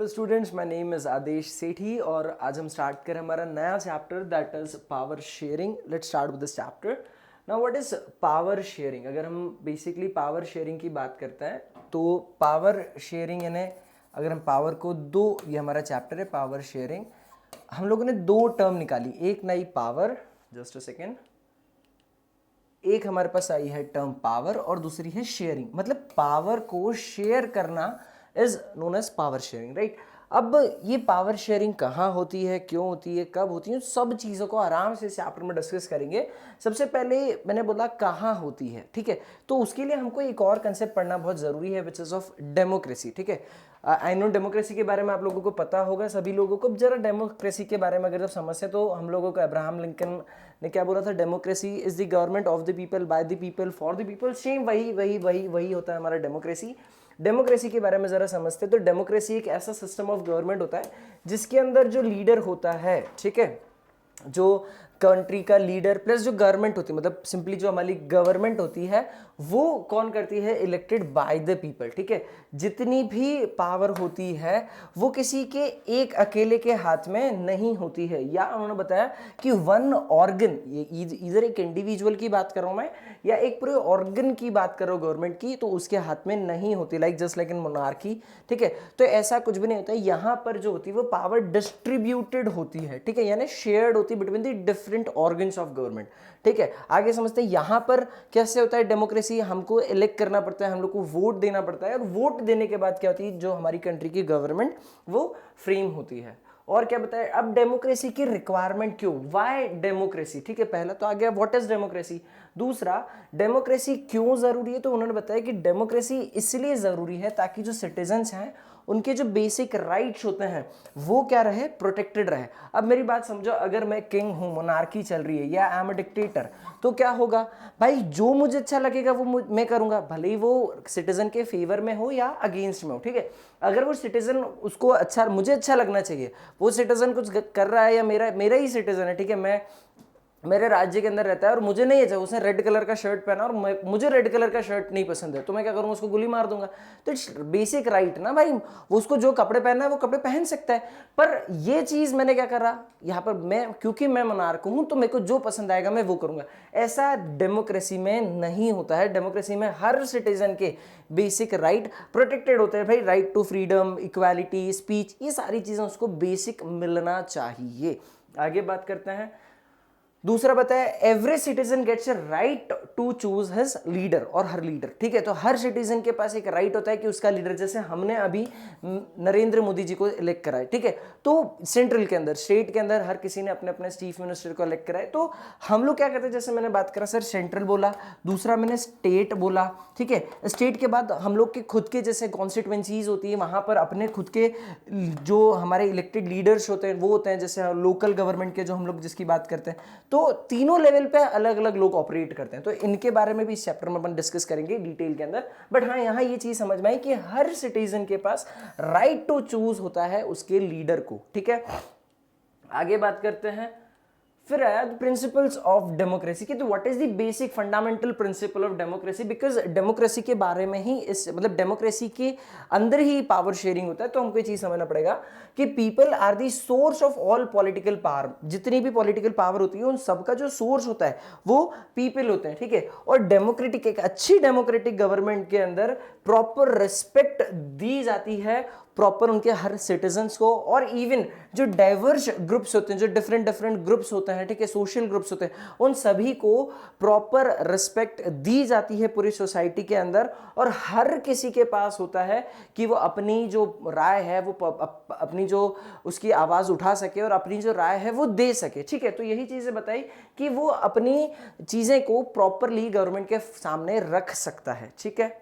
Students, my name is आदेश सेठी और आज हम स्टार्ट करें हमारा नया chapter that is power sharing. Let's start with this chapter. Now what is power sharing? अगर हम बेसिकली पावर शेयरिंग की बात करते हैं तो पावर शेयरिंग यानी अगर हम पावर को दो, ये हमारा चैप्टर है पावर शेयरिंग। हम लोगों ने दो टर्म निकाली, एक नई पावर, जस्ट अ सेकेंड, एक हमारे पास आई है टर्म पावर और दूसरी है शेयरिंग। मतलब पावर को शेयर करना is known as power sharing, right. अब ये पावर शेयरिंग कहाँ होती है, क्यों होती है, कब होती है, सब चीज़ों को आराम से इस चैप्टर में डिस्कस करेंगे। सबसे पहले मैंने बोला कहाँ होती है, ठीक है। तो उसके लिए हमको एक और कंसेप्ट पढ़ना बहुत ज़रूरी है विच इज़ ऑफ डेमोक्रेसी, ठीक है। आई नो डेमोक्रेसी के बारे में आप लोगों को पता होगा, सभी लोगों को। जरा डेमोक्रेसी के बारे में अगर जब समझते तो हम लोगों को अब्राहम लिंकन ने क्या बोला था, democracy is the government of the people, by the people, for the people. Same वही वही वही वही होता है हमारा डेमोक्रेसी। डेमोक्रेसी के बारे में ज़रा समझते तो डेमोक्रेसी एक ऐसा सिस्टम ऑफ गवर्नमेंट होता है जिसके अंदर जो लीडर होता है, ठीक है, जो कंट्री का लीडर प्लस जो गवर्नमेंट होती है, मतलब सिंपली जो हमारी गवर्नमेंट होती है वो कौन करती है, इलेक्टेड बाय द पीपल, ठीक है। जितनी भी पावर होती है वो किसी के एक अकेले के हाथ में नहीं होती है, या उन्होंने बताया कि वन ऑर्गन, ये इधर एक इंडिविजुअल की बात कर रहा हूं मैं या एक पूरे ऑर्गन की बात कर रहा हूं गवर्नमेंट की, तो उसके हाथ में नहीं होती, like just like in monarchy, ठीक है। तो ऐसा कुछ भी नहीं होता है यहाँ पर। जो होती है वो पावर डिस्ट्रीब्यूटेड होती है, ठीक है, यानी शेयर्ड होती है between the different organs of government, ठीक है। आगे समझते हैं यहाँ पर कैसे होता है डेमोक्रेसी। हमको इलेक्ट करना पड़ता है, हम लोग को वोट देना पड़ता है, और वोट देने के बाद क्या होती है, जो हमारी कंट्री की गवर्नमेंट वो फ्रेम होती है। और क्या बताया, अब डेमोक्रेसी की रिक्वायरमेंट क्यों, व्हाई डेमोक्रेसी, ठीक है। पहला तो आ गया व्हाट इज डेमोक्रेसी। दूसरा, डेमोक्रेसी क्यों जरूरी है, तो उन्होंने बताया कि डेमोक्रेसी इसलिए जरूरी है ताकि जो सिटीजन्स हैं उनके जो बेसिक राइट्स होते हैं वो क्या रहे, प्रोटेक्टेड रहे। अब मेरी बात समझो, अगर मैं किंग हूं, मोनार्की चल रही है, या आई एम अ डिक्टेटर, तो क्या होगा भाई, जो मुझे अच्छा लगेगा वो मैं करूंगा, भले ही वो सिटीजन के फेवर में हो या अगेंस्ट में हो, ठीक है। अगर वो सिटीजन, उसको अच्छा, मुझे अच्छा लगना चाहिए, वो सिटीजन कुछ कर रहा है या मेरा ही सिटीजन है, ठीक है, मैं मेरे राज्य के अंदर रहता है और मुझे नहीं अच्छा, उसने रेड कलर का शर्ट पहना और मुझे रेड कलर का शर्ट नहीं पसंद है, तो मैं क्या करूंगा, उसको गोली मार दूंगा। तो इट्स बेसिक राइट ना भाई, वो उसको जो कपड़े पहनना है वो कपड़े पहन सकता है। पर ये चीज मैंने क्या करा यहाँ पर, मैं क्योंकि मैं मोनार्क हूं तो मेरे को जो पसंद आएगा मैं वो करूंगा। ऐसा डेमोक्रेसी में नहीं होता है। डेमोक्रेसी में हर सिटीजन के बेसिक राइट प्रोटेक्टेड होते हैं भाई, right to freedom, equality, speech, ये सारी चीजें उसको बेसिक मिलना चाहिए। आगे बात करते हैं। दूसरा बताया, every citizen gets a right to choose his leader और हर लीडर, ठीक है। तो हर सिटीजन के पास एक राइट होता है कि उसका लीडर, जैसे हमने अभी नरेंद्र मोदी जी को इलेक्ट करा है, ठीक है। तो सेंट्रल के अंदर, स्टेट के अंदर हर किसी ने अपने अपने चीफ मिनिस्टर को इलेक्ट करा है। तो हम लोग क्या करते हैं, जैसे मैंने बात करा सर, सेंट्रल बोला, दूसरा मैंने स्टेट बोला, ठीक है। स्टेट के बाद हम लोग के खुद के जैसे कॉन्स्टिट्यूएंसीज होती है, वहां पर अपने खुद के जो हमारे इलेक्टेड लीडर्स होते हैं वो होते हैं, जैसे लोकल गवर्नमेंट के जो हम लोग जिसकी बात करते हैं। तो तीनों लेवल पे अलग अलग लोग ऑपरेट करते हैं, तो इनके बारे में भी इस चैप्टर में अपन डिस्कस करेंगे डिटेल के अंदर। बट हाँ, यहाँ ये चीज समझ में आई कि हर सिटीजन के पास राइट टू चूज होता है उसके लीडर को, ठीक है। आगे बात करते हैं। फिर आया प्रिंसिपल्स ऑफ डेमोक्रेसी की, तो what is the basic fundamental principle of democracy, because democracy के बारे में ही इस, मतलब डेमोक्रेसी के अंदर ही पावर शेयरिंग होता है। तो हमको ये चीज समझना पड़ेगा कि people are the source of all political power. जितनी भी पॉलिटिकल पावर होती है उन सबका जो सोर्स होता है वो पीपल होते हैं, ठीक है। और डेमोक्रेटिक, एक अच्छी डेमोक्रेटिक गवर्नमेंट के अंदर प्रॉपर रिस्पेक्ट दी जाती है प्रॉपर उनके हर सिटीजन्स को, और इवन जो डाइवर्स ग्रुप्स होते हैं, जो डिफरेंट डिफरेंट ग्रुप्स होते हैं, ठीक है, सोशल ग्रुप्स होते हैं, उन सभी को प्रॉपर रिस्पेक्ट दी जाती है पूरी सोसाइटी के अंदर। और हर किसी के पास होता है कि वो अपनी जो राय है वो अपनी जो उसकी आवाज उठा सके और अपनी जो राय है वो दे सके, ठीक है। तो यही चीजें बताई कि वो अपनी चीजें को प्रॉपरली गवर्नमेंट के सामने रख सकता है, ठीक है।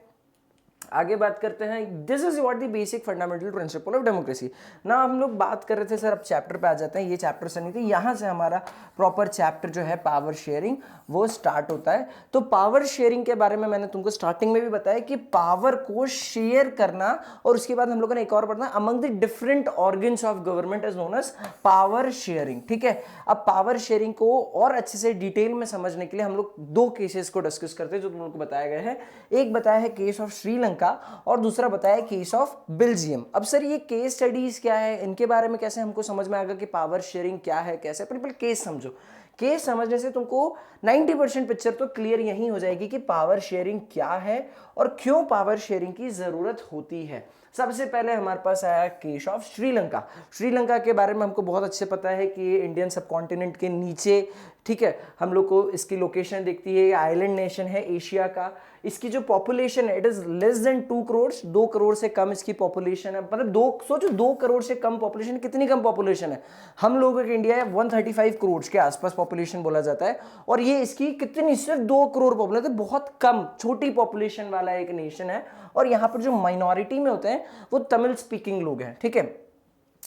आगे बात करते हैं, this is what the basic fundamental principle of democracy ना। हम लोग बात कर रहे थे सर, अब चैप्टर पे आ जाते हैं। ये चैप्टर से नहीं थी, यहाँ से हमारा प्रॉपर चैप्टर जो है पावर शेयरिंग वो स्टार्ट होता है। तो पावर शेयरिंग के बारे में मैंने तुमको स्टार्टिंग में भी बताया कि पावर को शेयर करना, और उसके बाद हम लोगों ने एक और पढ़ना, among the different organs of government is known as power sharing, ठीक है। अब पावर शेयरिंग को और अच्छे से डिटेल में समझने के लिए हम लोग दो केसेस को डिस्कस करते हैं जो तुम लोग को बताया गया है। एक बताया है केस ऑफ श्रीलंका, श्रीलंका और दूसरा बताया केस ऑफ बेल्जियम। अब सर ये केस स्टडीज क्या है, इनके बारे में कैसे हमको समझ में आएगा कि पावर शेयरिंग क्या है कैसे, पर केस समझो। केस समझने से तुमको 90% पिक्चर तो क्लियर यही हो जाएगी कि पावर शेयरिंग क्या है और क्यों पावर शेयरिंग की जरूरत होती है। सबसे पहले हमारे पास आया केस ऑफ श्रीलंका। श्रीलंका के बारे में हमको बहुत अच्छे पता है कि ये इंडियन सबकॉन्टिनेंट के नीचे, ठीक है, हम लोग को इसकी लोकेशन दिखती है, आइलैंड नेशन है एशिया का। इसकी जो पॉपुलेशन है it is less than 2 crore, 2 crore से कम इसकी पॉपुलेशन है। मतलब सोचो 2 करोड़ से कम पॉपुलेशन, कितनी कम पॉपुलेशन है। हम लोगों की इंडिया है 135 करोड़ के आसपास पॉपुलेशन बोला जाता है, और ये इसकी कितनी, सिर्फ 2 करोड़ पॉपुलेशन, तो बहुत कम छोटी पॉपुलेशन वाला एक नेशन है। और यहाँ पर जो माइनॉरिटी में होते हैं वो तमिल स्पीकिंग लोग हैं, ठीक है।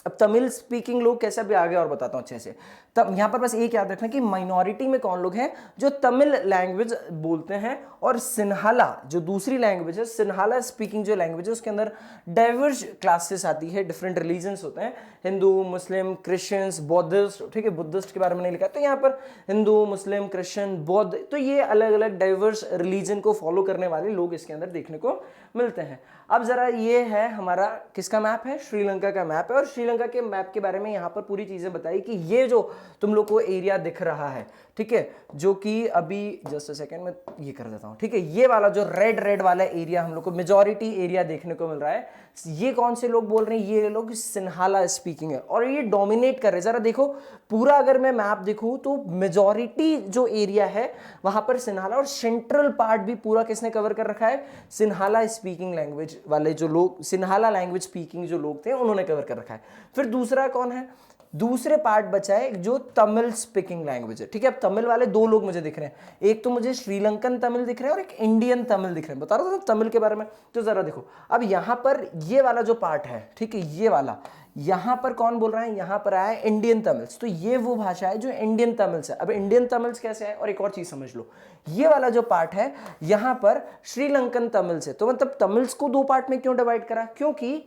अब तमिल स्पीकिंग लोग कैसे, अभी आगे और बताता हूं अच्छे से। तब यहां पर बस एक याद रखना कि माइनॉरिटी में कौन लोग हैं, जो तमिल लैंग्वेज बोलते हैं, और सिन्हाला जो दूसरी लैंग्वेज है, सिन्हाला स्पीकिंग जो लैंग्वेज है उसके अंदर डाइवर्स क्लासेस आती है, डिफरेंट रिलीजन्स होते हैं, हिंदू, मुस्लिम, क्रिश्चियंस, बौद्धिस्ट, ठीक है। बुद्धिस्ट के बारे में नहीं लिखा, तो यहाँ पर हिंदू, मुस्लिम, क्रिश्चियन, बौद्ध, तो ये अलग अलग डाइवर्स रिलीजन को फॉलो करने वाले लोग इसके अंदर देखने को मिलते हैं। अब जरा ये है हमारा किसका मैप है, श्रीलंका का मैप है। और श्रीलंका के मैप के बारे में यहाँ पर पूरी चीजें बताई कि ये जो तुम लोग को एरिया दिख रहा है, ठीक है, जो कि अभी जस्ट अ सेकंड में ये कर देता हूँ, ठीक है। ये वाला जो रेड वाला एरिया हम लोग को मेजॉरिटी एरिया देखने को मिल रहा है, ये कौन से लोग बोल रहे हैं, ये लोग सिन्हाला स्पीकिंग है, और ये डोमिनेट कर रहे हैं। जरा देखो पूरा अगर मैं मैप देखूं तो मेजॉरिटी जो एरिया है वहां पर सिन्हाला, और सेंट्रल पार्ट भी पूरा किसने कवर कर रखा है, सिन्हाला स्पीकिंग लैंग्वेज वाले जो लोग, सिन्हाला लैंग्वेज स्पीकिंग जो लोग थे उन्होंने कवर कर रखा है। फिर दूसरा कौन है, दूसरे पार्ट बचा है जो तमिल स्पीकिंग लैंग्वेज है, ठीक है। अब तमिल वाले 2 लोग मुझे दिख रहे हैं, एक तो मुझे श्रीलंकन तमिल दिख रहे हैं और एक इंडियन तमिल दिख रहे हैं। बता रहा था तमिल के बारे में, तो जरा देखो अब यहां पर ये वाला जो पार्ट है, ठीक है, ये वाला, यहां पर कौन बोल रहा है, यहां पर आया इंडियन तमिल्स, तो ये वो भाषा है जो इंडियन तमिल्स है। अब इंडियन तमिल्स कैसे है, और एक और चीज समझ लो, ये वाला जो पार्ट है यहां पर श्रीलंकन तमिल्स है। तो मतलब तमिल्स को 2 पार्ट में क्यों डिवाइड करा, क्योंकि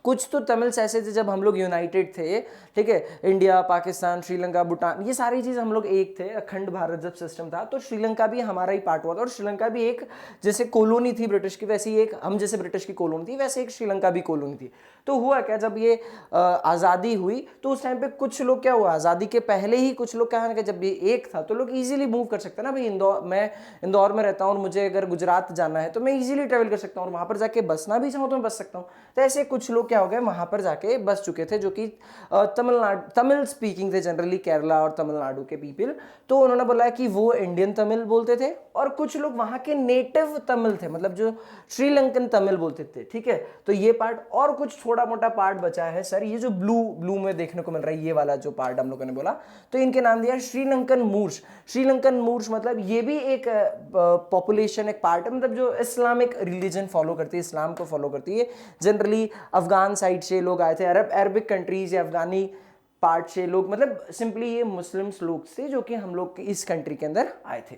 कुछ तो तमिल्स ऐसे थे जब हम लोग यूनाइटेड थे, ठीक है, इंडिया, पाकिस्तान, श्रीलंका, भूटान, ये सारी चीज हम लोग एक थे, अखंड भारत जब सिस्टम था, तो श्रीलंका भी हमारा ही पार्ट हुआ था। और श्रीलंका भी एक जैसे कॉलोनी थी ब्रिटिश की, वैसी एक हम जैसे ब्रिटिश की कॉलोनी थी, वैसे एक श्रीलंका भी कॉलोनी थी। तो हुआ क्या, जब ये आज़ादी हुई तो उस टाइम पे कुछ लोग, क्या हुआ, आज़ादी के पहले ही कुछ लोग क्या है, जब ये एक था तो लोग इजीली मूव कर सकते हैं ना भाई। मैं इंदौर में रहता हूँ और मुझे अगर गुजरात जाना है तो मैं इजीली ट्रेवल कर सकता हूँ, और वहां पर जाके बसना भी चाहूँ तो मैं बस सकता हूँ। तो ऐसे कुछ लोग क्या हो गए, वहां पर जाके बस चुके थे, जो कि तमिल स्पीकिंग थे, जनरली केरला और तमिलनाडु के पीपल। तो उन्होंने बोला कि वो इंडियन तमिल बोलते थे, और कुछ लोग वहां के नेटिव तमिल थे, मतलब जो श्रीलंकन तमिल बोलते थे, ठीक है। तो ये पार्ट, और कुछ थोड़ा मोटा पार्ट बचा है सर, ये जो ब्लू में देखने को मिल रहा है, ये वाला जो पार्ट हम लोगों ने बोला, तो इनके नाम दिया श्रीलंकन मूर्स। श्रीलंकन मूर्स मतलब ये भी एक पॉपुलेशन, एक पार्ट है, मतलब जो इस्लामिक रिलीजन फॉलो करती है, इस्लाम को फॉलो करती है। जनरली अफगान साइड से लोग आए थे, अरबिक कंट्रीज या अफगानी पार्ट से लोग, मतलब सिंपली ये मुस्लिम्स लोग थे जो कि हम लोग इस कंट्री के अंदर आए थे,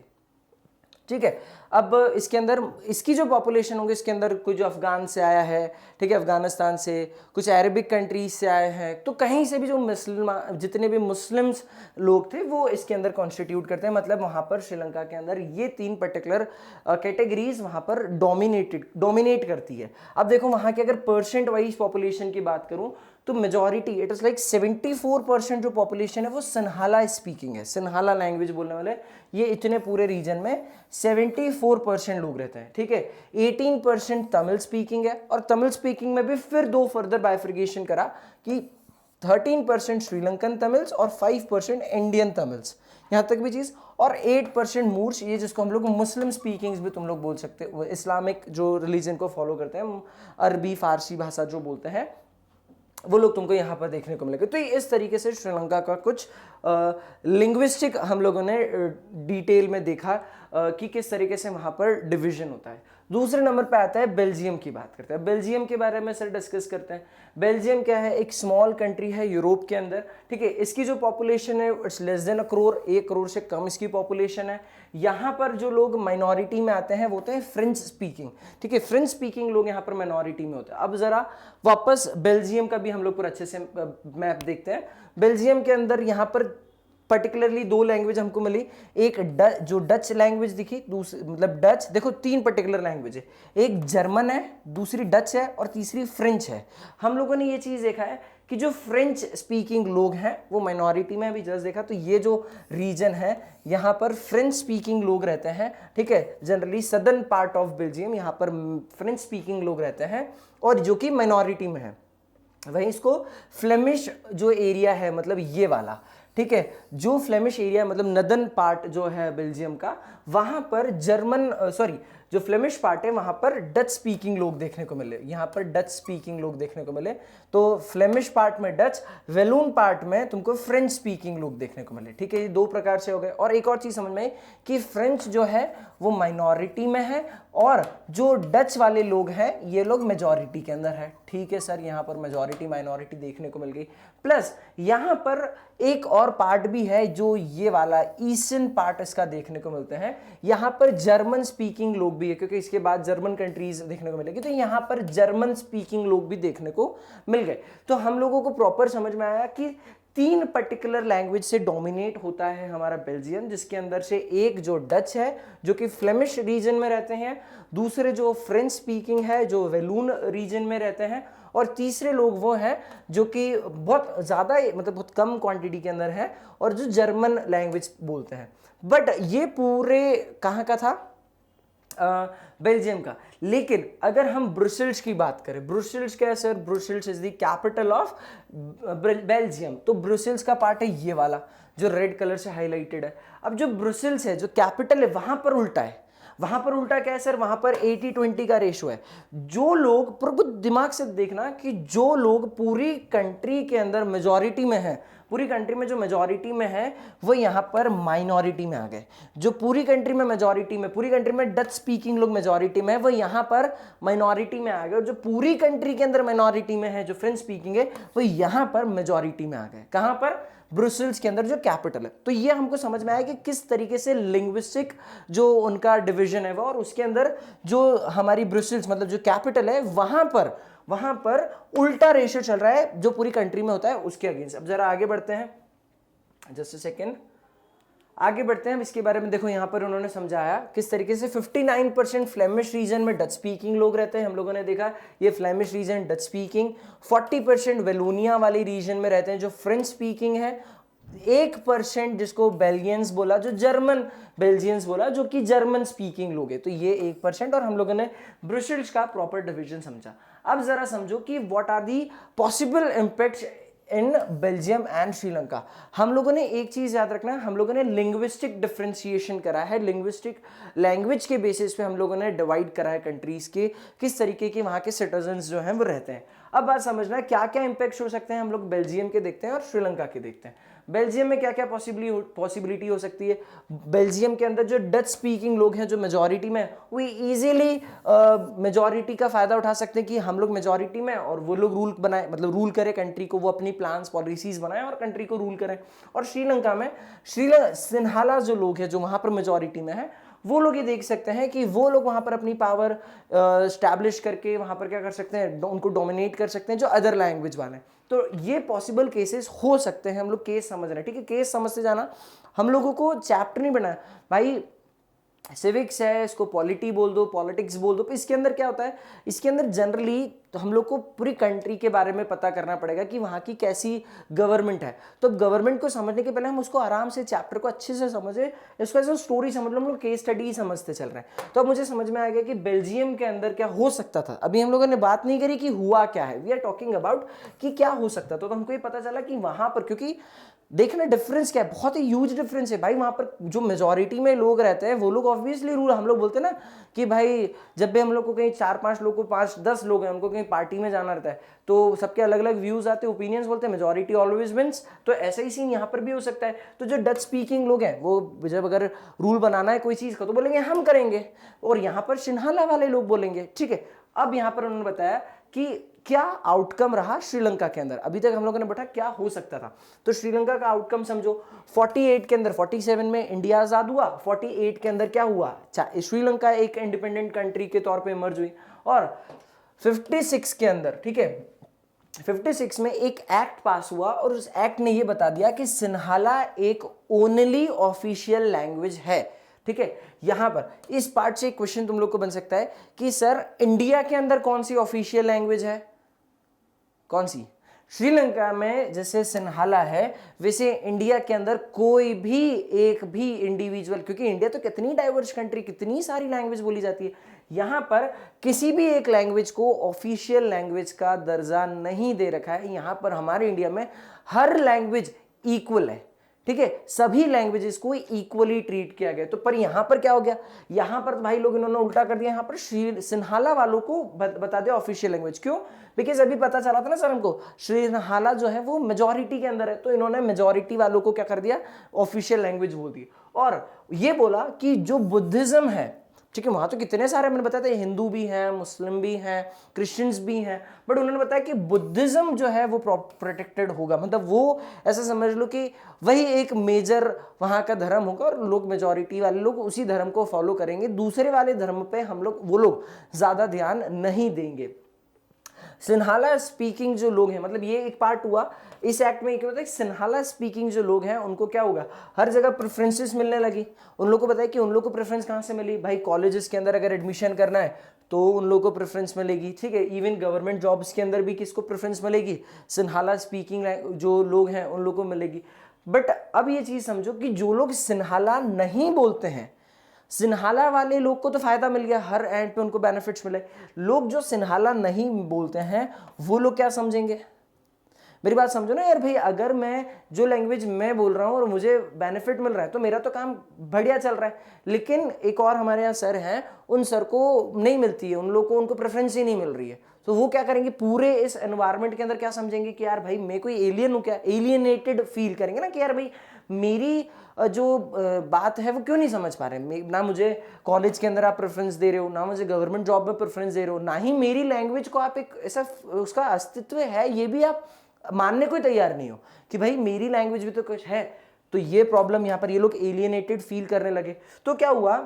ठीक है। अब इसके अंदर इसकी जो पॉपुलेशन होगी, इसके अंदर कुछ जो अफगान से आया है, ठीक है, अफगानिस्तान से, कुछ अरबिक कंट्रीज से आए हैं, तो कहीं से भी जो मुस्लिम, जितने भी मुस्लिम्स लोग थे वो इसके अंदर कॉन्स्टिट्यूट करते हैं। मतलब वहाँ पर श्रीलंका के अंदर ये 3 पर्टिकुलर कैटेगरीज वहाँ पर डोमिनेट करती है। अब देखो वहाँ की अगर परसेंट वाइज पॉपुलेशन की बात करूँ तो मेजॉरिटी, इट इज लाइक 74% जो पॉपुलेशन है वो सिन्हाला स्पीकिंग है, सिन्हाला लैंग्वेज बोलने वाले, ये इतने पूरे रीजन में 74% लोग रहते हैं, ठीक है। 18% तमिल स्पीकिंग है, और तमिल स्पीकिंग में भी फिर 2 फर्दर बाइफर्केशन करा कि 13% श्रीलंकन तमिल्स और 5% इंडियन तमिल्स, यहाँ तक भी चीज, और 8% मूर्स, ये जिसको हम लोग मुस्लिम स्पीकिंग्स भी तुम लोग बोल सकते हो, इस्लामिक जो रिलीजन को फॉलो करते हैं, अरबी फारसी भाषा जो बोलते हैं, वो लोग तुमको यहाँ पर देखने को मिलेंगे। तो इस तरीके से श्रीलंका का कुछ लिंग्विस्टिक हम लोगों ने डिटेल में देखा कि किस तरीके से वहाँ पर डिवीजन होता है। दूसरे नंबर पे आता है बेल्जियम की बात करते हैं। बेल्जियम के बारे में सर डिस्कस करते हैं। बेल्जियम क्या है, एक स्मॉल कंट्री है यूरोप के अंदर, ठीक है। इसकी जो पॉपुलेशन है it's less than 1 crore, 1 crore से कम इसकी पॉपुलेशन है। यहाँ पर जो लोग माइनॉरिटी में आते हैं वो होते हैं फ्रेंच स्पीकिंग, ठीक है, फ्रेंच स्पीकिंग लोग यहाँ पर माइनॉरिटी में होते हैं। अब जरा वापस बेल्जियम का भी हम लोग पूरा अच्छे से मैप देखते हैं। बेल्जियम के अंदर यहाँ पर पर्टिकुलरली दो लैंग्वेज हमको मिली, एक जो डच लैंग्वेज दिखी, दूसरी मतलब डच, देखो तीन पर्टिकुलर लैंग्वेज है, एक जर्मन है, दूसरी डच है और तीसरी फ्रेंच है। हम लोगों ने ये चीज़ देखा है कि जो फ्रेंच स्पीकिंग लोग हैं वो माइनॉरिटी में, अभी जस्ट देखा तो ये जो रीजन है यहाँ पर फ्रेंच स्पीकिंग लोग रहते हैं, ठीक है, generally southern part of Belgium यहाँ पर फ्रेंच स्पीकिंग लोग रहते हैं और जो कि माइनॉरिटी में है। वहीं इसको फ्लेमिश जो एरिया है, मतलब ये वाला, ठीक है, जो फ्लेमिश एरिया मतलब नदर्न पार्ट जो है बेल्जियम का, वहां पर जर्मन सॉरी जो फ्लेमिश पार्ट है वहां पर डच स्पीकिंग लोग देखने को मिले, यहाँ पर डच स्पीकिंग लोग देखने को मिले। तो फ्लेमिश पार्ट में डच, वेलून पार्ट में तुमको फ्रेंच स्पीकिंग लोग देखने को मिले, ठीक है, ये दो प्रकार से हो गए। और एक और चीज समझ में आई कि फ्रेंच जो है वो माइनॉरिटी में है और जो डच वाले लोग हैं ये लोग मेजॉरिटी के अंदर है, ठीक है सर, यहाँ पर मेजॉरिटी माइनॉरिटी देखने को मिल गई। प्लस यहाँ पर एक और पार्ट भी है जो ये वाला ईस्टर्न पार्ट इसका देखने को मिलते हैं, यहाँ पर जर्मन स्पीकिंग लोग भी है, क्योंकि इसके बाद जर्मन कंट्रीज देखने को मिलेगी, तो यहाँ पर जर्मन स्पीकिंग लोग भी देखने को मिल गए। तो हम लोगों को प्रॉपर समझ में आया कि तीन पर्टिकुलर लैंग्वेज से डोमिनेट होता है हमारा बेल्जियम, जिसके अंदर से एक जो डच है जो कि फ्लेमिश रीजन में रहते हैं, दूसरे जो फ्रेंच स्पीकिंग है जो वेलून रीजन में रहते हैं, और तीसरे लोग वो हैं जो कि बहुत ज़्यादा मतलब बहुत कम क्वांटिटी के अंदर है और जो जर्मन लैंग्वेज बोलते हैं। बट ये पूरे कहाँ का था, बेल्जियम का। लेकिन अगर हम ब्रुसेल्स की बात करें, ब्रुसेल्स क्या है sir, Brussels is the capital of Belgium, तो ब्रुसेल्स का पार्ट है ये वाला जो रेड कलर से हाईलाइटेड है। अब जो ब्रुसेल्स है जो कैपिटल है वहां पर उल्टा है, वहां पर उल्टा क्या है सर, वहां पर 80-20 का रेशो है। जो लोग पूरा दिमाग से देखना कि जो लोग पूरी कंट्री के अंदर मेजॉरिटी में है, पूरी कंट्री में जो मेजॉरिटी में है वो यहाँ पर माइनॉरिटी में आ गए, जो पूरी कंट्री में मेजॉरिटी में, पूरी कंट्री में डच स्पीकिंग लोग मेजॉरिटी में है वो यहाँ पर माइनॉरिटी में आ गए, और जो पूरी कंट्री के अंदर माइनॉरिटी में है जो फ्रेंच स्पीकिंग है वो यहाँ पर मेजॉरिटी में आ गए। कहाँ पर, ब्रुसेल्स के अंदर जो कैपिटल है। तो ये हमको समझ में आया कि किस तरीके से लिंग्विस्टिक जो उनका डिवीजन है वो, और उसके अंदर जो हमारी ब्रुसेल्स मतलब जो कैपिटल है वहां पर उल्टा रेशियो चल रहा है जो पूरी कंट्री में होता है उसके अगेंस्ट। अब जरा आगे बढ़ते हैं, जस्ट अ सेकेंड, आगे बढ़ते हैं। इसके बारे में देखो यहाँ पर उन्होंने समझाया किस तरीके से 59% फ्लेमिश रीजन में डच स्पीकिंग लोग रहते हैं, हम लोगों ने देखा ये Flemish region Dutch speaking, 40% Wallonia वाली रीजन में रहते हैं जो फ्रेंच स्पीकिंग है, 1% जिसको बेल्जियंस बोला, जो जर्मन बेल्जियंस बोला जो कि जर्मन स्पीकिंग लोग है, तो ये 1%, और हम लोगों ने ब्रुसेल्स का प्रॉपर डिवीजन समझा। अब जरा समझो कि what are the possible impacts in Belgium and Sri Lanka. हम लोगों ने एक चीज याद रखना है, हम लोगों ने लिंग्विस्टिक डिफरेंशिएशन करा है, लिंग्विस्टिक लैंग्वेज के बेसिस पे हम लोगों ने डिवाइड करा है कंट्रीज के, किस तरीके के वहां के सिटीजन्स जो हैं वो रहते हैं। अब बात समझना क्या क्या इंपैक्ट हो सकते हैं, हम लोग बेल्जियम के देखते हैं और श्रीलंका के देखते हैं। बेल्जियम में क्या क्या पॉसिबिलिटी हो सकती है, बेल्जियम के अंदर जो डच स्पीकिंग लोग हैं जो मेजॉरिटी में, वो इजीली मेजॉरिटी का फायदा उठा सकते हैं कि हम लोग मेजॉरिटी में और वो लोग रूल बनाए, मतलब रूल करें कंट्री को, वो अपनी प्लान्स पॉलिसीज बनाए और कंट्री को रूल करें। और श्रीलंका में सिन्हाला जो लोग हैं जो वहां पर मेजॉरिटी में है, वो लोग ये देख सकते हैं कि वो लोग वहां पर अपनी पावर स्टैब्लिश करके वहां पर क्या कर सकते हैं, उनको डोमिनेट कर सकते हैं जो अदर लैंग्वेज वाले हैं। तो ये पॉसिबल केसेस हो सकते हैं, हम लोग केस समझ रहे हैं, ठीक है, केस समझते जाना। हम लोगों को चैप्टर नहीं बनाया भाई, सिविक्स है, इसको पॉलिटी बोल दो, पॉलिटिक्स बोल दो, तो इसके अंदर क्या होता है, इसके अंदर जनरली तो हम लोग को पूरी कंट्री के बारे में पता करना पड़ेगा कि वहाँ की कैसी गवर्नमेंट है। तो गवर्नमेंट को समझने के पहले हम उसको आराम से चैप्टर को अच्छे से समझे, इसको ऐसे स्टोरी समझ लो, हम लोग केस स्टडी समझते चल रहे हैं। तो अब मुझे समझ में आ गया कि बेल्जियम के अंदर क्या हो सकता था। अभी हम लोगों ने बात नहीं करी कि हुआ क्या है, वी आर टॉकिंग अबाउट कि क्या हो सकता था। तो हमको ये पता चला कि वहाँ पर, क्योंकि देखना डिफरेंस क्या है, बहुत ही ह्यूज डिफरेंस है भाई। वहां पर जो मेजॉरिटी में लोग रहते हैं वो लोग ऑब्वियसली रूल, हम लोग बोलते हैं ना कि भाई जब भी हम लोग को कहीं 4-5 लोग को 5-10 लोग हैं उनको कहीं पार्टी में जाना रहता है तो सबके अलग अलग व्यूज आते हैं, ओपिनियंस बोलते हैं, मेजॉरिटी ऑलवेज विंस। तो ऐसा ही सीन यहाँ पर भी हो सकता है। तो जो डच स्पीकिंग लोग हैं वो जब अगर रूल बनाना है कोई चीज का तो बोलेंगे हम करेंगे, और यहाँ पर सिन्हाला वाले लोग बोलेंगे, ठीक है। अब यहाँ पर उन्होंने बताया कि क्या आउटकम रहा श्रीलंका के अंदर। अभी तक हम लोगों ने बैठा क्या हो सकता था, तो श्रीलंका का आउटकम समझो। 48 के अंदर, 47 में इंडिया आजाद हुआ, 48 के अंदर क्या हुआ, श्रीलंका एक इंडिपेंडेंट कंट्री के तौर पे इमर्ज हुई, और 56 के अंदर, ठीक है, 56 में एक एक्ट पास हुआ और उस एक्ट ने ये बता दिया कि सिन्हाला एक ओनली ऑफिशियल लैंग्वेज है। ठीक है, यहां पर इस पार्ट से एक क्वेश्चन तुम लोग को बन सकता है कि सर इंडिया के अंदर कौन सी ऑफिशियल लैंग्वेज है, कौन सी? श्रीलंका में जैसे सिन्हाला है वैसे इंडिया के अंदर कोई भी एक भी इंडिविजुअल, क्योंकि इंडिया तो कितनी डाइवर्स कंट्री, कितनी सारी लैंग्वेज बोली जाती है, यहां पर किसी भी एक लैंग्वेज को ऑफिशियल लैंग्वेज का दर्जा नहीं दे रखा है। यहां पर हमारे इंडिया में हर लैंग्वेज इक्वल है। ठीक है, सभी लैंग्वेजेस को इक्वली ट्रीट किया गया। तो पर यहां पर क्या हो गया, यहां पर भाई लोग इन्होंने उल्टा कर दिया, यहां पर सिन्हाला वालों को बता दिया ऑफिशियल लैंग्वेज। क्यों? बिकॉज अभी पता चला था ना सर हमको सिन्हाला जो है वो मेजोरिटी के अंदर है, तो इन्होंने मेजोरिटी वालों को क्या कर दिया, ऑफिशियल लैंग्वेज बोल दी। और ये बोला कि जो बुद्धिज्म है, ठीक है, वहां तो कितने सारे मैंने बताया था, हिंदू भी हैं, मुस्लिम भी हैं, क्रिश्चियंस भी हैं, बट उन्होंने बताया कि बुद्धिज्म जो है वो प्रोटेक्टेड होगा, मतलब वो ऐसा समझ लो कि वही एक मेजर वहां का धर्म होगा और लोग मेजॉरिटी वाले लोग उसी धर्म को फॉलो करेंगे, दूसरे वाले धर्म पे हम लोग वो लोग ज्यादा ध्यान नहीं देंगे। सिन्हाला स्पीकिंग जो लोग हैं, मतलब ये एक पार्ट हुआ इस एक्ट में, क्या होता है, सिन्हाला स्पीकिंग जो लोग हैं उनको क्या होगा, हर जगह प्रेफरेंसेस मिलने लगी। उन लोगों को बताया कि उन लोगों को प्रेफरेंस कहाँ से मिली, भाई कॉलेजेस के अंदर अगर एडमिशन करना है तो उन लोगों को प्रेफरेंस मिलेगी। ठीक है, इवन गवर्नमेंट जॉब्स के अंदर भी किसको प्रेफरेंस मिलेगी, सिन्हाला स्पीकिंग जो लोग हैं उन लोगों को मिलेगी। बट अब ये चीज समझो कि जो लोग सिन्हाला नहीं बोलते हैं, सिन्हाला वाले लोग को तो फायदा मिल गया, हर एंड पे उनको बेनिफिट्स मिले। लोग जो सिन्हाला नहीं बोलते हैं वो लोग क्या समझेंगे, मेरी बात समझो ना यार भाई, अगर मैं जो लैंग्वेज मैं बोल रहा हूँ और मुझे बेनिफिट मिल रहा है तो मेरा तो काम बढ़िया चल रहा है, लेकिन एक और हमारे यहाँ सर हैं, उन सर को नहीं मिलती है, उन लोगों को उनको प्रेफरेंस ही नहीं मिल रही है, तो वो क्या करेंगे, पूरे इस एनवायरनमेंट के अंदर क्या समझेंगे कि यार भाई मैं कोई एलियन हूँ क्या, एलियनेटेड फील करेंगे ना कि यार भाई मेरी जो बात है वो क्यों नहीं समझ पा रहे, ना मुझे कॉलेज के अंदर आप प्रेफरेंस दे रहे हो, ना मुझे गवर्नमेंट जॉब में प्रेफरेंस दे रहे हो, ना ही मेरी लैंग्वेज को आप एक ऐसा उसका अस्तित्व है ये भी आप मानने को ही तैयार नहीं हो कि भाई मेरी लैंग्वेज भी तो कुछ है। तो ये प्रॉब्लम यहां पर ये लोग एलियनेटेड फील करने लगे। तो क्या हुआ,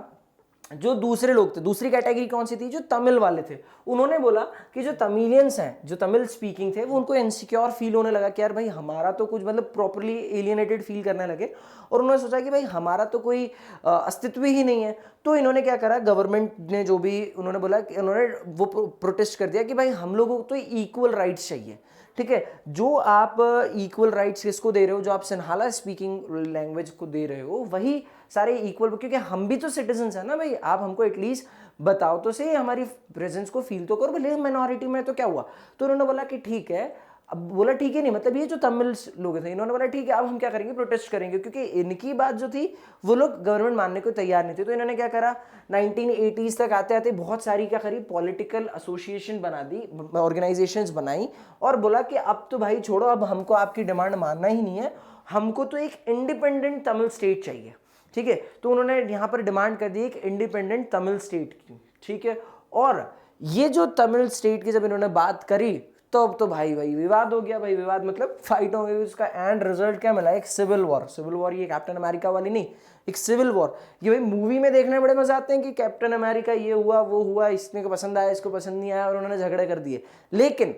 जो दूसरे लोग थे, दूसरी कैटेगरी कौन सी थी, जो तमिल वाले थे, उन्होंने बोला कि जो तमिलियंस हैं, जो तमिल स्पीकिंग थे, वो उनको इनसिक्योर फील होने लगा कि यार भाई हमारा तो कुछ, मतलब प्रॉपर्ली एलियनेटेड फील करने लगे, और उन्होंने सोचा कि भाई हमारा तो कोई अस्तित्व ही नहीं है। तो इन्होंने क्या करा, गवर्नमेंट ने जो भी उन्होंने बोला कि उन्होंने वो प्रोटेस्ट कर दिया कि भाई हम लोगों को तो इक्वल राइट्स चाहिए। ठीक है, जो आप इक्वल राइट्स किसको दे रहे हो, जो आप सिन्हाला स्पीकिंग लैंग्वेज को दे रहे हो वही सारे इक्वल, क्योंकि हम भी तो सिटीजन्स हैं ना भाई, आप हमको एटलीस्ट बताओ तो सही, हमारी प्रेजेंस को फील तो करो, भले माइनॉरिटी में। तो क्या हुआ, तो उन्होंने बोला कि ठीक है, अब बोला ठीक है नहीं, मतलब ये जो तमिल लोग थे इन्होंने बोला ठीक है अब हम क्या करेंगे, प्रोटेस्ट करेंगे, क्योंकि इनकी बात जो थी वो लोग गवर्नमेंट मानने को तैयार नहीं थे। तो इन्होंने क्या करा, 1980s तक आते आते बहुत सारी क्या करी, पॉलिटिकल एसोसिएशन बना दी, ऑर्गेनाइजेशंस बनाई, और बोला कि अब तो भाई छोड़ो, अब हमको आपकी डिमांड मानना ही नहीं है, हमको तो एक इंडिपेंडेंट तमिल स्टेट चाहिए। ठीक है, तो उन्होंने यहाँ पर डिमांड कर दी एक इंडिपेंडेंट तमिल स्टेट की। ठीक है, और ये जो तमिल स्टेट की जब इन्होंने बात करी तो अब तो भाई विवाद हो गया, भाई विवाद मतलब फाइट हो गई, उसका एंड रिजल्ट क्या मिला, एक सिविल वॉर। सिविल वॉर ये कैप्टन अमेरिका वाली नहीं, एक सिविल वॉर। ये भाई मूवी में देखने में बड़े मजा आते हैं कि कैप्टन अमेरिका ये हुआ वो हुआ, इसने को पसंद आया इसको पसंद नहीं आया और उन्होंने झगड़े कर दिए, लेकिन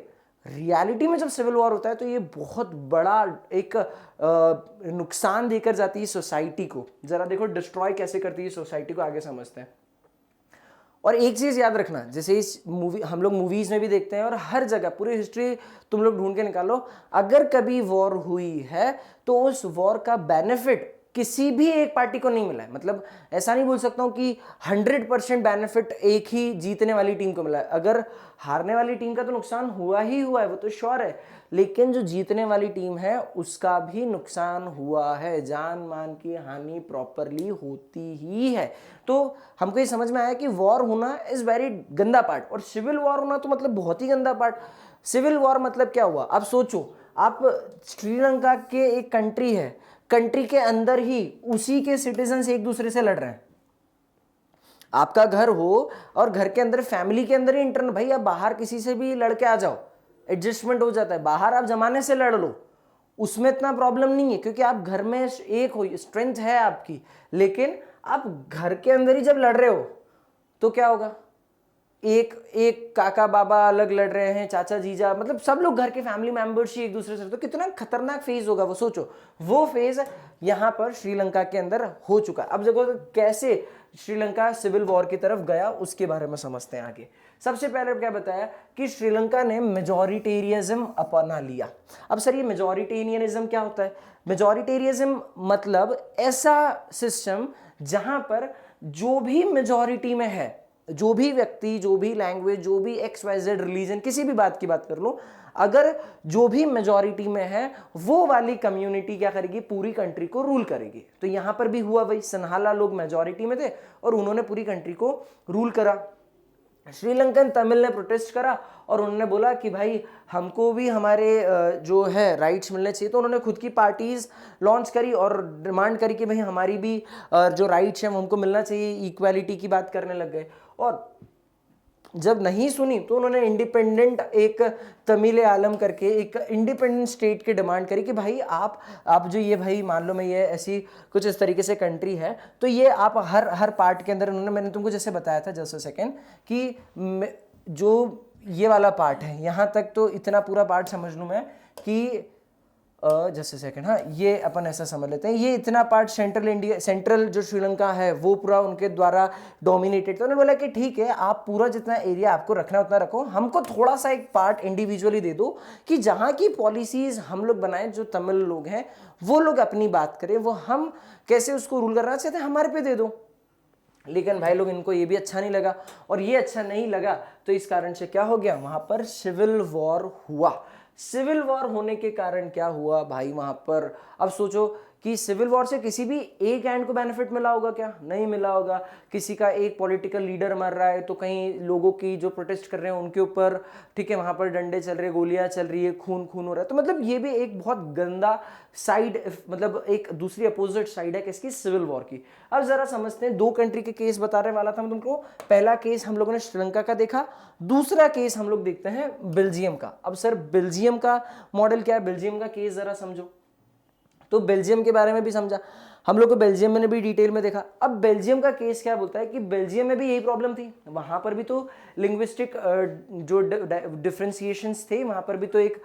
रियलिटी में जब सिविल वॉर होता है तो ये बहुत बड़ा एक नुकसान देकर जाती है सोसाइटी को। जरा देखो डिस्ट्रॉय कैसे करती है सोसाइटी को, आगे समझते हैं। और एक चीज याद रखना, जैसे इस मूवी हम लोग मूवीज में भी देखते हैं और हर जगह पूरी हिस्ट्री तुम लोग ढूंढ के निकालो, अगर कभी वॉर हुई है तो उस वॉर का बेनिफिट किसी भी एक पार्टी को नहीं मिला है। मतलब ऐसा नहीं बोल सकता हूं कि 100% बेनिफिट एक ही जीतने वाली टीम को मिला है। अगर हारने वाली टीम का तो नुकसान हुआ ही हुआ है, वो तो श्योर है, लेकिन जो जीतने वाली टीम है उसका भी नुकसान हुआ है, जान मान की हानि प्रॉपरली होती ही है। तो हमको ये समझ में आया कि वॉर होना इज वेरी गंदा पार्ट, और सिविल वॉर होना तो मतलब बहुत ही गंदा पार्ट। सिविल वॉर मतलब क्या हुआ, अब सोचो, आप श्रीलंका के एक कंट्री है, कंट्री के अंदर ही उसी के सिटीजन्स एक दूसरे से लड़ रहे हैं। आपका घर हो और घर के अंदर फैमिली के अंदर ही इंटरनल, भाई आप बाहर किसी से भी लड़के आ जाओ, एडजस्टमेंट हो जाता है। बाहर आप जमाने से लड़ लो, उसमें इतना प्रॉब्लम नहीं है क्योंकि आप घर में एक हो, स्ट्रेंथ है आपकी। लेकिन आप घर के अंदर ही जब लड़ रहे हो तो क्या होगा, एक एक काका बाबा अलग लड़ रहे हैं, चाचा जीजा, मतलब सब लोग घर के फैमिली मेंबर्स ही एक दूसरे से, तो कितना खतरनाक फेज होगा वो सोचो। वो फेज यहाँ पर श्रीलंका के अंदर हो चुका। अब देखो कैसे श्रीलंका सिविल वॉर की तरफ गया, उसके बारे में समझते हैं आगे। सबसे पहले क्या बताया कि श्रीलंका ने मेजॉरिटेरियनिज्म अपना लिया। अब सर ये मेजॉरिटेरियनिज्म क्या होता है? मेजॉरिटेरियनिज्म मतलब ऐसा सिस्टम जहां पर जो भी मेजॉरिटी में है, जो भी व्यक्ति, जो भी लैंग्वेज, जो भी XYZ रिलीजन, किसी भी बात की बात कर लो, अगर जो भी मेजॉरिटी में है वो वाली कम्युनिटी क्या करेगी, पूरी कंट्री को रूल करेगी। तो यहां पर भी हुआ वही, सनहाला लोग मेजॉरिटी में थे और उन्होंने पूरी कंट्री को रूल करा। श्रीलंकन तमिल ने प्रोटेस्ट करा और उन्होंने बोला कि भाई हमको भी हमारे जो है राइट्स मिलने चाहिए। तो उन्होंने खुद की पार्टीज लॉन्च करी और डिमांड करी कि भाई हमारी भी जो राइट्स हैं वो हमको मिलना चाहिए, इक्वालिटी की बात करने लग गए। और जब नहीं सुनी तो उन्होंने इंडिपेंडेंट एक तमिल आलम करके एक इंडिपेंडेंट स्टेट की डिमांड करी कि भाई आप जो ये भाई मान लो मैं ये ऐसी कुछ इस तरीके से कंट्री है, तो ये आप हर पार्ट के अंदर, उन्होंने, मैंने तुमको जैसे बताया था जस्ट अ सेकेंड कि जो ये वाला पार्ट है यहाँ तक, तो इतना पूरा पार्ट समझ लूँ मैं कि जस्ट सेकंड, हाँ ये अपन ऐसा समझ लेते हैं, ये इतना पार्ट सेंट्रल जो श्रीलंका है वो पूरा उनके द्वारा डोमिनेटेड। तो उन्होंने बोला कि ठीक है, आप पूरा जितना एरिया आपको रखना है उतना रखो, हमको थोड़ा सा एक पार्ट इंडिविजुअली दे दो कि जहाँ की पॉलिसीज हम लोग बनाएं, जो तमिल लोग हैं वो लोग अपनी बात करें, वो हम कैसे उसको रूल करना चाहते हैं हमारे पे दे दो। लेकिन भाई लोग, इनको ये भी अच्छा नहीं लगा, और ये अच्छा नहीं लगा तो इस कारण से क्या हो गया, वहां पर सिविल वॉर हुआ। सिविल वॉर होने के कारण क्या हुआ भाई वहां पर, अब सोचो कि सिविल वॉर से किसी भी एक एंड को बेनिफिट मिला होगा क्या? नहीं मिला होगा। किसी का एक पॉलिटिकल लीडर मर रहा है तो कहीं लोगों की जो प्रोटेस्ट कर रहे हैं उनके ऊपर, ठीक है, वहां पर डंडे चल रहे, गोलियां चल रही है, खून खून हो रहा है। तो मतलब ये भी एक बहुत गंदा साइड, मतलब एक दूसरी अपोजिट साइड है किसकी, सिविल वॉर की। अब जरा समझते हैं, दो कंट्री के केस बताने वाला था मैं तुमको। पहला केस हम लोगों ने श्रीलंका का देखा, दूसरा केस हम लोग देखते हैं बेल्जियम का। अब सर बेल्जियम का मॉडल क्या है, बेल्जियम का केस जरा समझो। तो बेल्जियम के बारे में भी समझा हम लोग को, बेल्जियम में भी डिटेल में देखा। अब बेल्जियम का केस क्या बोलता है कि बेल्जियम में भी यही प्रॉब्लम थी, वहां पर भी तो लिंग्विस्टिक जो डिफ्रेंसिएशंस थे, वहां पर भी तो एक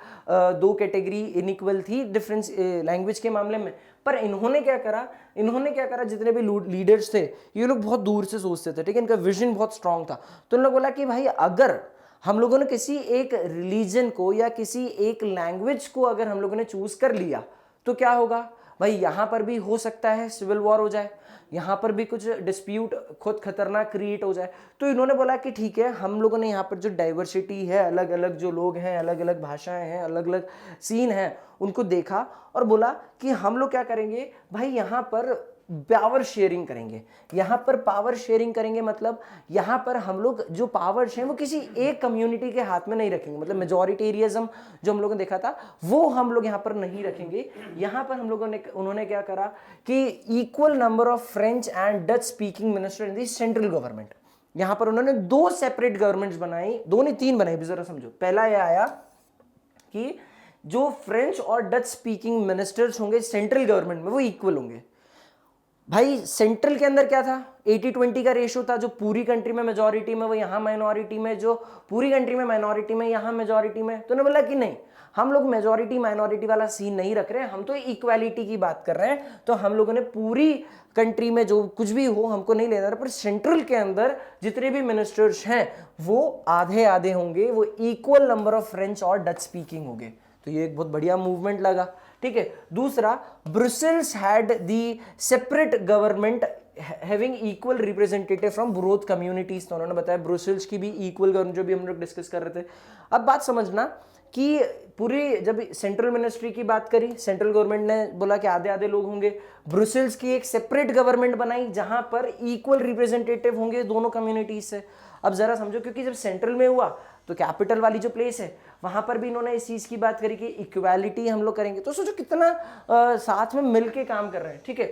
दो कैटेगरी इनइक्वल थी डिफरेंस लैंग्वेज के मामले में। पर इन्होंने क्या करा, जितने भी लीडर्स थे ये लोग बहुत दूर से सोचते थे, ठीक है, इनका विजन बहुत स्ट्रांग था। तो उन्होंने बोला कि भाई अगर हम लोगों ने किसी एक रिलीजन को या किसी एक लैंग्वेज को अगर हम लोगों ने चूज कर लिया तो क्या होगा भाई, यहां पर भी हो सकता है सिविल वॉर हो जाए, यहां पर भी कुछ डिस्प्यूट खुद खतरनाक क्रिएट हो जाए। तो इन्होंने बोला कि ठीक है, हम लोगों ने यहाँ पर जो डाइवर्सिटी है, अलग अलग जो लोग हैं, अलग अलग भाषाएं हैं, अलग अलग सीन हैं, उनको देखा और बोला कि हम लोग क्या करेंगे भाई, यहाँ पर पावर शेयरिंग करेंगे। यहाँ पर पावर शेयरिंग करेंगे मतलब यहाँ पर हम लोग जो पावर्स हैं वो किसी एक कम्युनिटी के हाथ में नहीं रखेंगे, मतलब मेजॉरिटेरियनिज्म जो हम लोगों ने देखा था वो हम लोग यहाँ पर नहीं रखेंगे। यहाँ पर हम लोगों ने, उन्होंने क्या करा कि equal number of French and Dutch speaking minister in the central government. यहाँ पर उन्होंने दो सेपरेट गवर्नमेंट्स बनाई, दो नहीं तीन बनाई भी, जरा समझो। पहला यह आया कि जो फ्रेंच और डच स्पीकिंग मिनिस्टर्स होंगे सेंट्रल गवर्नमेंट में वो इक्वल होंगे। भाई सेंट्रल के अंदर क्या था, 80-20 का रेशियो था, जो पूरी कंट्री में मेजॉरिटी में वो यहाँ माइनॉरिटी में, जो पूरी कंट्री में माइनॉरिटी में यहाँ मेजॉरिटी में। तो उन्होंने बोला कि नहीं, हम लोग मेजॉरिटी माइनॉरिटी वाला सीन नहीं रख रहे हैं, हम तो इक्वालिटी की बात कर रहे हैं। तो हम लोगों ने पूरी कंट्री में जो कुछ भी हो हमको नहीं लेना, पर सेंट्रल के अंदर जितने भी मिनिस्टर्स हैं वो आधे आधे होंगे, वो इक्वल नंबर ऑफ फ्रेंच और डच स्पीकिंग होंगे। तो ये एक बहुत बढ़िया मूवमेंट लगा, ठीक है। दूसरा, Brussels had the separate government having equal representative from both communities. तो उन्होंने बताया ब्रुसेल्स की भी इक्वल गवर्नमेंट, जो भी हम लोग डिस्कस कर रहे थे। अब बात समझना कि पूरी जब सेंट्रल मिनिस्ट्री की बात करी, सेंट्रल गवर्नमेंट ने बोला कि आधे आधे लोग होंगे, ब्रुसेल्स की एक सेपरेट गवर्नमेंट बनाई जहां पर इक्वल रिप्रेजेंटेटिव होंगे दोनों कम्युनिटीज से। अब जरा समझो, क्योंकि जब सेंट्रल में हुआ तो कैपिटल वाली जो प्लेस है वहां पर भी इन्होंने इस चीज की बात करी कि इक्वालिटी हम लोग करेंगे। तो सोचो कितना साथ में मिलके काम कर रहे हैं, ठीक है।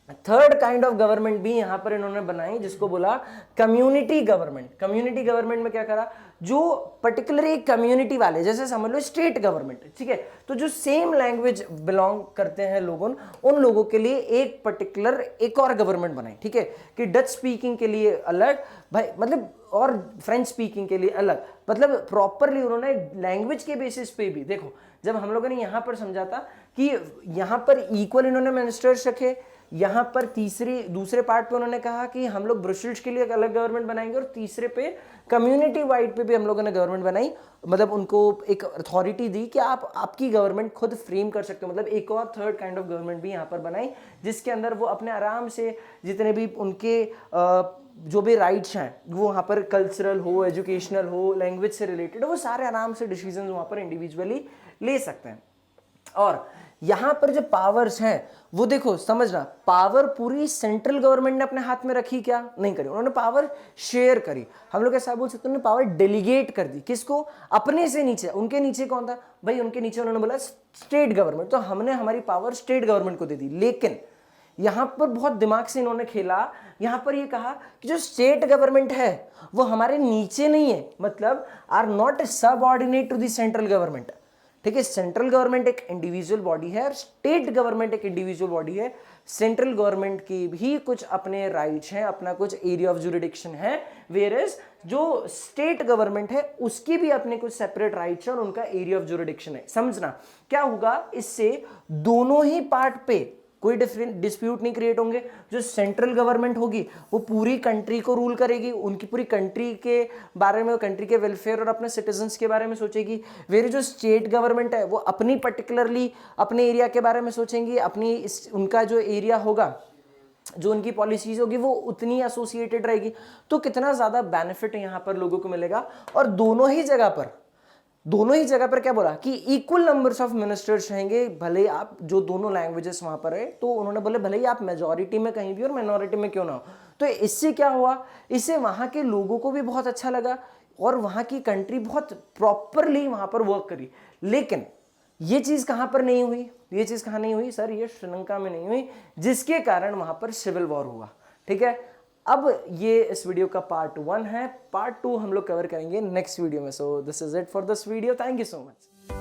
थर्ड काइंड ऑफ गवर्नमेंट भी यहां पर इन्होंने बनाई, जिसको बोला कम्युनिटी गवर्नमेंट। कम्युनिटी गवर्नमेंट में क्या करा, जो पर्टिकुलर एक कम्युनिटी वाले, जैसे समझ लो स्टेट गवर्नमेंट, ठीक है, तो जो सेम लैंग्वेज बिलोंग करते हैं लोगों, उन लोगों के लिए एक पर्टिकुलर एक और गवर्नमेंट बनाई, ठीक है, कि डच स्पीकिंग के लिए अलग भाई, मतलब और फ्रेंच स्पीकिंग के लिए अलग, मतलब प्रॉपरली उन्होंने लैंग्वेज के बेसिस पे भी, देखो जब हम लोगों ने यहां पर समझा था कि यहां पर इक्वल इन्होंने मिनिस्टर्स रखे, यहां पर दूसरे पार्ट पे उन्होंने कहा कि हम लोग ब्रुसेल्स के लिए एक अलग गवर्नमेंट बनाएंगे, और तीसरे पे कम्युनिटी वाइड पे भी हम लोगों ने गवर्नमेंट बनाई, मतलब उनको एक अथॉरिटी दी कि आप आपकी गवर्नमेंट खुद फ्रेम कर सकते हो, मतलब एक और थर्ड काइंड ऑफ गवर्नमेंट भी यहाँ पर बनाई, जिसके अंदर वो अपने आराम से जितने भी उनके जो भी राइट्स हैं, वो वहाँ पर कल्चरल हो, एजुकेशनल हो, लैंग्वेज से रिलेटेड हो, वो सारे आराम से डिसीजन वहाँ पर इंडिविजुअली ले सकते हैं। और यहां पर जो पावर्स हैं वो देखो समझना, पावर पूरी सेंट्रल गवर्नमेंट ने अपने हाथ में रखी क्या, नहीं करी, उन्होंने पावर शेयर करी। हम लोग ऐसा बोल सकते हैं, उन्होंने पावर डेलीगेट कर दी, किसको, अपने से नीचे। उनके नीचे कौन था भाई, उनके नीचे उन्होंने बोला स्टेट गवर्नमेंट, तो हमने हमारी पावर स्टेट गवर्नमेंट को दे दी। लेकिन यहां पर बहुत दिमाग से इन्होंने खेला, यहां पर ये कहा कि जो स्टेट गवर्नमेंट है वो हमारे नीचे नहीं है, मतलब are not subordinate to the central government, ठीक है। सेंट्रल गवर्नमेंट एक इंडिविजुअल बॉडी है और स्टेट गवर्नमेंट एक इंडिविजुअल बॉडी है। सेंट्रल गवर्नमेंट की भी कुछ अपने राइट्स हैं, अपना कुछ एरिया ऑफ जुरिडिक्शन है, वेयरएज जो स्टेट गवर्नमेंट है उसकी भी अपने कुछ सेपरेट राइट्स हैं और उनका एरिया ऑफ जुरिडिक्शन है। समझना क्या होगा, इससे दोनों ही पार्ट पे कोई डिस्प्यूट नहीं क्रिएट होंगे। जो सेंट्रल गवर्नमेंट होगी वो पूरी कंट्री को रूल करेगी, उनकी पूरी कंट्री के बारे में, कंट्री के वेलफेयर और अपने सिटीजन्स के बारे में सोचेगी। वेरी जो स्टेट गवर्नमेंट है वो अपनी पर्टिकुलरली अपने एरिया के बारे में सोचेंगी, अपनी उनका जो एरिया होगा, जो उनकी पॉलिसीज होगी वो उतनी एसोसिएटेड रहेगी। तो कितना ज्यादा बेनिफिट यहाँ पर लोगों को मिलेगा। और दोनों ही जगह पर क्या बोला कि इक्वल नंबर्स ऑफ मिनिस्टर्स रहेंगे, भले आप जो दोनों लैंग्वेजेस वहां पर है, तो उन्होंने बोले भले ही आप मेजॉरिटी में कहीं भी और माइनॉरिटी में क्यों ना हो। तो इससे क्या हुआ, इससे वहां के लोगों को भी बहुत अच्छा लगा और वहां की कंट्री बहुत प्रॉपरली वहां पर वर्क करी। लेकिन ये चीज कहां पर नहीं हुई, ये चीज कहां नहीं हुई सर, ये श्रीलंका में नहीं हुई, जिसके कारण वहां पर सिविल वॉर हुआ, ठीक है। अब ये इस वीडियो का पार्ट 1 है, पार्ट 2 हम लोग कवर करेंगे नेक्स्ट वीडियो में। So this is it for this video, thank you so much.